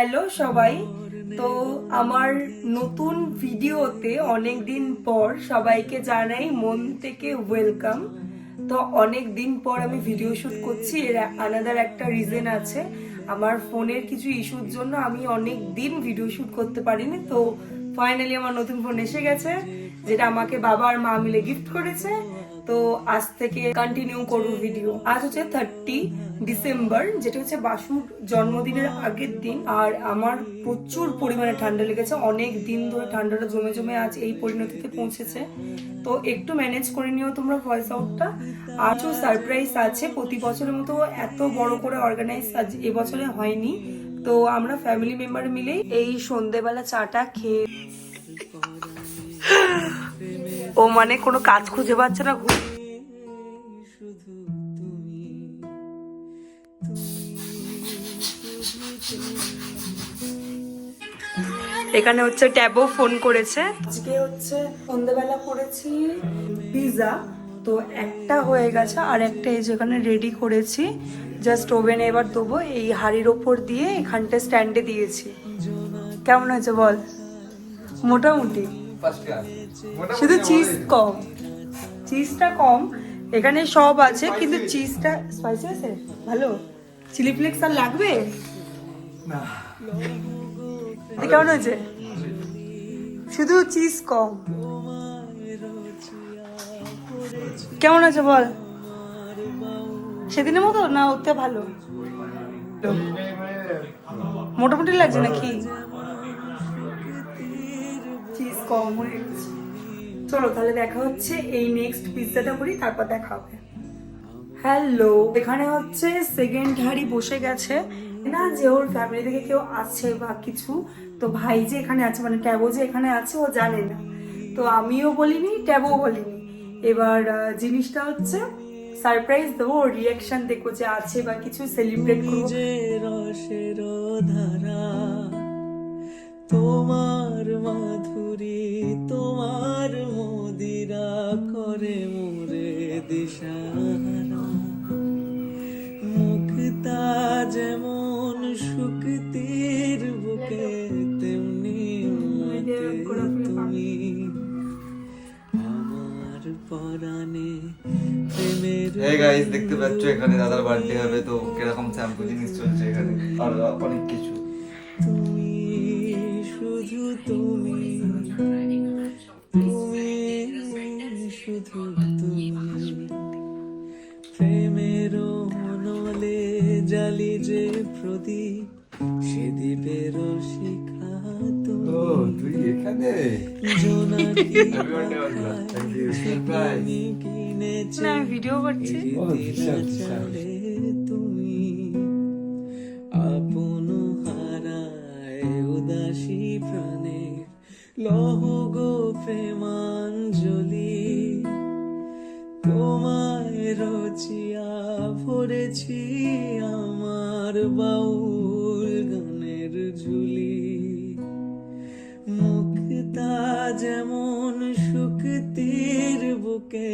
Hello সবাই। তো আমার নতুন ভিডিওতে অনেক দিন পর সবাইকে জানাই মন থেকে ওয়েলকাম। তো অনেক দিন পর আমি ভিডিও শুট করছি, এর আলাদা একটা রিজন আছে। আমার ফোনের কিছু ইস্যুর জন্য আমি অনেক দিন ভিডিও শুট করতে পারিনি। তো ফাইনালি আমার নতুন ফোন এসে গেছে, যেটা আমাকে বাবা আর মা মিলে গিফট করেছে। তো আজ থেকে কন্টিনিউ করবো ভিডিও। আজ হচ্ছে 30 ডিসেম্বর, যেটা হচ্ছে বাসুর জন্মদিনের আগের দিন। আর আমার প্রচুর পরিমাণে ঠান্ডা লেগেছে, অনেক দিন ধরে ঠান্ডাটা জমে জমে আজ এই পরিণতিতে পৌঁছেছে। তো একটু ম্যানেজ করে নিও তোমরা ভয়েস আউটটা। আর সারপ্রাইজ আছে, প্রতি বছরের মতো এত বড় করে অর্গানাইজ আজ এবছরে হয়নি। তো আমরা ফ্যামিলি মেম্বার মিলে এই সন্ধেবেলা চাটা খেয়ে, ও মানে কোনো কাজ খুঁজে পাচ্ছে না। এখানে হচ্ছে ট্যাবও ফোন করেছে। আজকে হচ্ছে সন্ধ্যাবেলা করেছি পিৎজা, তো একটা হয়ে গেছে আর একটা এই যেখানে রেডি করেছি, জাস্ট ওভেনে এবার দেবো। এই হাঁড়ির ওপর দিয়ে এখানটা স্ট্যান্ডে দিয়েছি। কেমন হয়েছে বল? মোটামুটি, শুধু চিজ কম, চিজটা কম। এখানে সব আছে কিন্তু চিজটা স্পাইসি আছে ভালো। চিলি ফ্লেক্স আর লাগবে না? কেমন হয়েছে? শুধু চিজ কম। কেমন আছে বল? সেদিনের মতো না ওতে ভালো? মোটামুটি লাগছে নাকি? চিজ কম হয়ে গেছে। চলো তাহলে দেখা হচ্ছে, এই নেক্সট পিৎজাটা করি তারপর দেখা হবে। হ্যালো, এখানে হচ্ছে সেকেন্ড হাঁড়ি বসে গেছে না, যে ওর ফ্যামিলি থেকে কেউ আছে বা কিছু। তো ভাই যে এখানে আছে, মানে ট্যাবো যে এখানে আছে, ও জানে না। তো আমিও বলিনি, ট্যাবও বলিনি। এবার জিনিসটা হচ্ছে সারপ্রাইজ দেবো, ওর রিয়াকশন দেখবো যে আছে বা কিছু সেলিব্রেট করবো। রসের ধারা, তোমার মাধুরী, তোমার মদিরা করে মোরে দিশাহারা। মুক্তা যেমন শুকতির বুকে, তেমনি তুমি আমার পরাণে প্রেমের। হে গাইস, দেখতে পাচ্ছ এখানে দাদার বার্থডে হবে, তো কিরকম শ্যাম্পু জিনিস চলছে এখানে আর অনেক কিছু। তুমি শুধু তুমি, তুমি শুধু তুমি, প্রেমের মনলে জালি যে প্রদীপ, সে দ্বীপের শিখা তুমি। ও তুই এখানে? জোনাকি আমি কিনেছি না, ভিডিও করছি। তুমি আপন হারায় উদাসী প্রাণের লহ গো প্রেমাঞ্জলি। তোমায় রচিয়া ভরেছি আমার বাউল গানের ঝুলি। মুক্তা যেমন শুকতির বুকে,